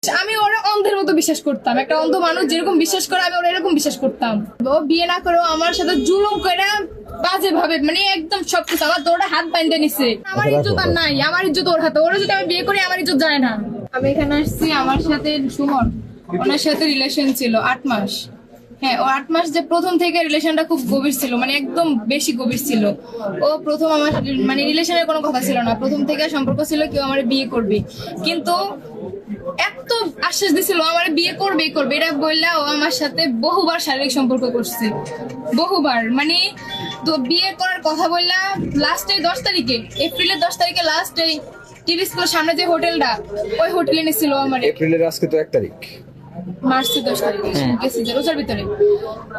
আমি ওরা অন্ধের মতো বিশ্বাস করতাম। একটা অন্ধ মানুষ যেরকম বিশ্বাস করে আমি ওরা এরকম বিশ্বাস করতাম। ও বিয়ে না করেও আমার সাথে জুলুম করে বাজে ভাবে, মানে একদম সবকিছু আমার তোরা হাত বাইন্ধে নিছে। আমার ইজ্জত আর নাই, আমার ইজ্জত ওর হাতে। ওরা যদি আমি বিয়ে করি আমার ইজ্জত যায় না। আমি এখানে আসছি, আমার সাথে সুমন, ওনার সাথে রিলেশন ছিল 8 মাস। হ্যাঁ, ও 8 মাস যে প্রথম থেকে রিলেশনটা খুব গভীর ছিল, মানে একদম বেশি গভীর ছিল। ও প্রথম আমার মানে রিলেশনের কোনো কথা ছিল না, প্রথম থেকে সম্পর্ক ছিল কেউ আমার বিয়ে করবে, কিন্তু এত আশ্বাস দিছিল আমার বিয়ে করবে করবে এটা বললা। ও আমার সাথে বহুবার শারীরিক সম্পর্ক করছে, বহুবার। মানে তো বিয়ে করার কথা বললা লাস্টে 10 তারিখে, এপ্রিলের 10 তারিখে লাস্ট এই টিভি স্কুলের সামনে যে হোটেলটা, ওই হোটেলে নিছিল আমার। এপ্রিলের আজকে তো 1 তারিখ, মার্চের 10 তারিখে গেছি যে রোজার ভিতরে।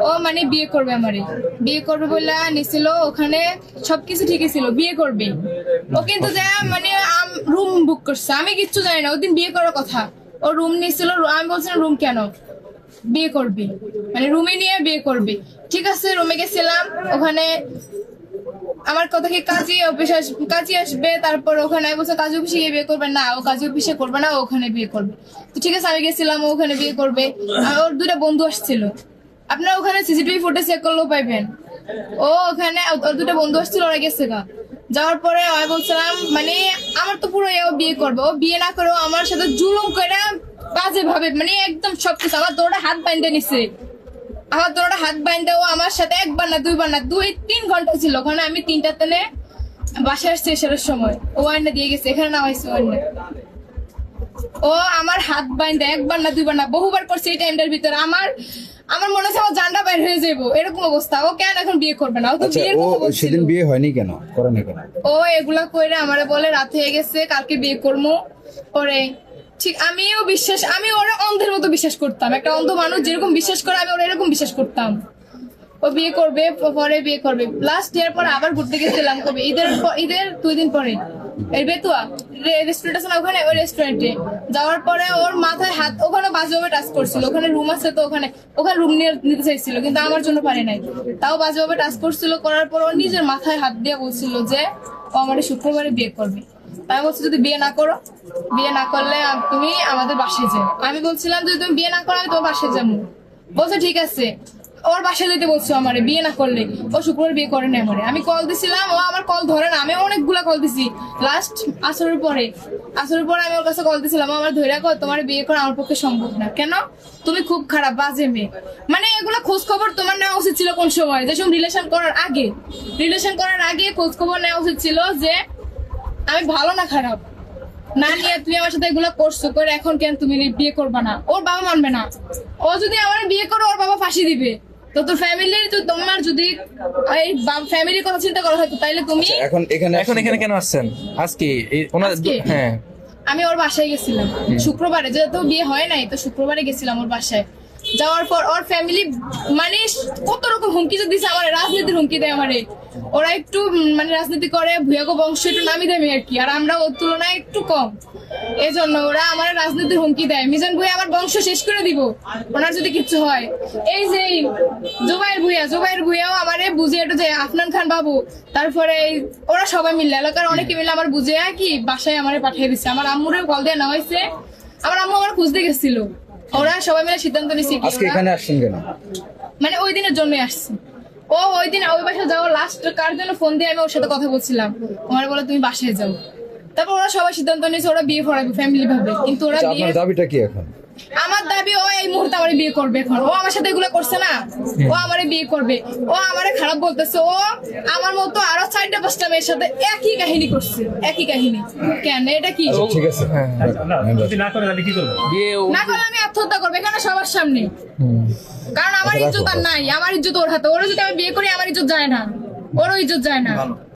ও মানে বিয়ে করবে আমারে, বিয়ে করবে বলে নিছিল। ওখানে সবকিছু ঠিকই ছিল, বিয়ে করবে। ও কিন্তু যা মানে রুম বুক করছে, আমি কিচ্ছু জানি না। ওদিন বিয়ে করার কথা, ও রুম নিছিল। আমি বলছিলাম রুম কেন, বিয়ে করবে মানে রুমে নিয়ে বিয়ে করবে। ঠিক আছে, রুমে গেছিলাম। ওখানে আমার কথা কি কাজী অফিসে কাজী আসবে, তারপর ওখানে আমি বলছি কাজী অফিসে গিয়ে বিয়ে করবে না, ও কাজী অফিসে করবে না, ওখানে বিয়ে করবে। তো ঠিক আছে, আমি গেছিলাম, ও ওখানে বিয়ে করবে। ওর 2টা বন্ধু আসছিল, আপনারা ওখানে সিসিটিভি ফুটেজ চেক করলেও পাইবেন। ও ওখানে ওর 2টা বন্ধু আসছিল, ওরা গেছে গা। যাওয়ার পরে আমি বলছিলাম মানে আমার তো পুরো ও বিয়ে করবে। ও বিয়ে না করেও আমার সাথে জুলুম করে বাজে ভাবে, মানে একদম সবকিছু আমার তোরা হাত বাইন্ধে নিছে। আমার তোরা হাত বাইন্ধে ও আমার সাথে একবার না দুইবার না 2-3 ঘন্টা ছিল ওখানে। আমি 3টার তেনে বাসায় আসছি এসারের সময়, ও আইনা দিয়ে গেছে, এখানে নামাইছে ও আইনা। ও আমার হাত বাইন্ধে একবার না দুইবার না বহুবার করছে এই টাইমটার ভিতরে। আমার আমার মনে হচ্ছে আমার জানটা বাইর হয়ে যাবো, এরকম অবস্থা। ও কেন এখন বিয়ে করবে না? ও তো বিয়ের কথা বলছিল। সেদিন বিয়ে হয়নি কেন, করে না কেন? ও এগুলা কইরা আমারে বলে রাত হয়ে গেছে, কালকে বিয়ে করবো। পরে ঠিক আমিও বিশ্বাস, আমি ওরা অন্ধের মতো বিশ্বাস করতাম। একটা অন্ধ মানুষ যেরকম বিশ্বাস করে আমি ওরা এরকম বিশ্বাস করতাম। ও বিয়ে করবে, পরে বিয়ে করবে। লাস্ট ইয়ার পরে আবার ঘুরতে গেছিলাম, কবে ঈদের 2 দিন পরে। এই বেতুয়া রেস্টুরেন্ট আছে না, ওখানে ওই রেস্টুরেন্টে যাওয়ার পরে ওর মাথায় হাত, ওখানে বাজেভাবে টাচ করছিল। ওখানে রুম আছে তো ওখানে রুম নিতে চাইছিল, কিন্তু আমার জন্য পারে নাই। তাও বাজেভাবে টাচ করছিল, করার পর ও নিজের মাথায় হাত দিয়ে বলছিল যে ও আমার শুক্রবারে বিয়ে করবে। আমি বলছি যদি বিয়ে না করো, বিয়ে না করলে তুমি আমাদের বাসায় যাও। আমি বলছিলাম যদি তুমি বিয়ে না করো আমি তোমার বাসায় যাবো। বলছে ঠিক আছে। ওর বাসায় যেতে বলছো আমারে বিয়ে না করলে। ও শুক্রবার বিয়ে করে না আমারে। আমি কল দিছিলাম, ও আমার কল ধরে না। আমি অনেকগুলা কল দিছি। লাস্ট আসরের পরে আমি ওর কাছে কল দিছিলাম, ও আমার ধৈর্য কর, তোমার বিয়ে করা আমার পক্ষে সম্ভব না। কেন? তুমি খুব খারাপ, বাজে মেয়ে। মানে এগুলা খোঁজ খবর তোমার নেওয়া উচিত ছিল কোন সময়, যে সময় রিলেশন করার আগে খোঁজ খবর নেওয়া উচিত ছিল যে আমি ভালো না খারাপ। না নিয়ে তুমি আমার সাথে এগুলো করছো, করে এখন কেন তুমি বিয়ে করবা না? ওর বাবা মানবে না। ও যদি আমার বিয়ে করো ওর বাবা ফাঁসি দিবে। তো তোর ফ্যামিলির, তো তোমার যদি এই ফ্যামিলির কথা চিন্তা করা হতো তাইলে তুমি এখন কেন আসছেন আজকে? হ্যাঁ, আমি ওর বাসায় গেছিলাম শুক্রবারে, যেহেতু বিয়ে হয় নাই তো শুক্রবারে গেছিলাম ওর বাসায়। যাওয়ার পর ওর ফ্যামিলি মানে কত রকম হুমকি যে দিছে আমার, রাজনীতির হুমকি দেয় আমারে। ওরা একটু মানে রাজনীতি করে, ভুয়াগো বংশ একটু নামি দামি আর কি, আর আমরা ওর তুলনায় একটু কম। এই জন্য ওরা আমার রাজনীতির হুমকি দেয়, মিজান ভুঁইয়া আমার বংশ শেষ করে দিব ওনার যদি কিছু হয়। এই যে জুবাইর ভুঁইয়াও আমারে বুঝে একটু যে আফনান খান বাবু, তারপরে ওরা সবাই মিলে, এলাকার অনেকে মিলে আমার বুঝে কি বাসায় আমারে পাঠিয়ে দিচ্ছে। আমার আম্মুরেও কল দিয়ে নেওয়া হয়েছে, আমার আম্মু আমার খুঁজতে গেছিল। ওরা সবাই মিলে সিদ্ধান্ত নিচ্ছে আজকে এখানে আসছেন কেন? মানে ওই দিনের জন্যই আসছে। ও ওই দিন ওই বাসায় যাওয়া লাস্ট কার জন্য ফোন দিয়ে আমি ওর সাথে কথা বলছিলাম, আমার বলে তুমি বাসায় যাও। তারপর ওরা সবাই সিদ্ধান্ত নিয়েছে ওরা বিয়ে পড়াবে ফ্যামিলি ভাবে। কিন্তু ওরা বিয়ে, আপনার দাবিটা কি এখন? আমার দাবি ও এই মুহূর্তে আমারে বিয়ে করবে। এখন ও আমার সাথে এগুলো করছে না, ও আমারে বিয়ে করবে। ও আমারে খারাপ বলতেছে। ও আমার মতো আরো 4টা-5টা মেয়ের সাথে একই কাহিনী করছে, একই কাহিনী। কেন? এটা কি ঠিক আছে, যদি না করে তাহলে কি করবে? না করলে আমি আত্মহত্যা করবো এখানে সবার সামনে। কারণ আমার ইজ্জত আর নাই, আমার ইজ্জত ওর হাতে। ওরা যদি আমি বিয়ে করি আমার ইজ্জত যায় না, ওরও ইজ্জত যায় না।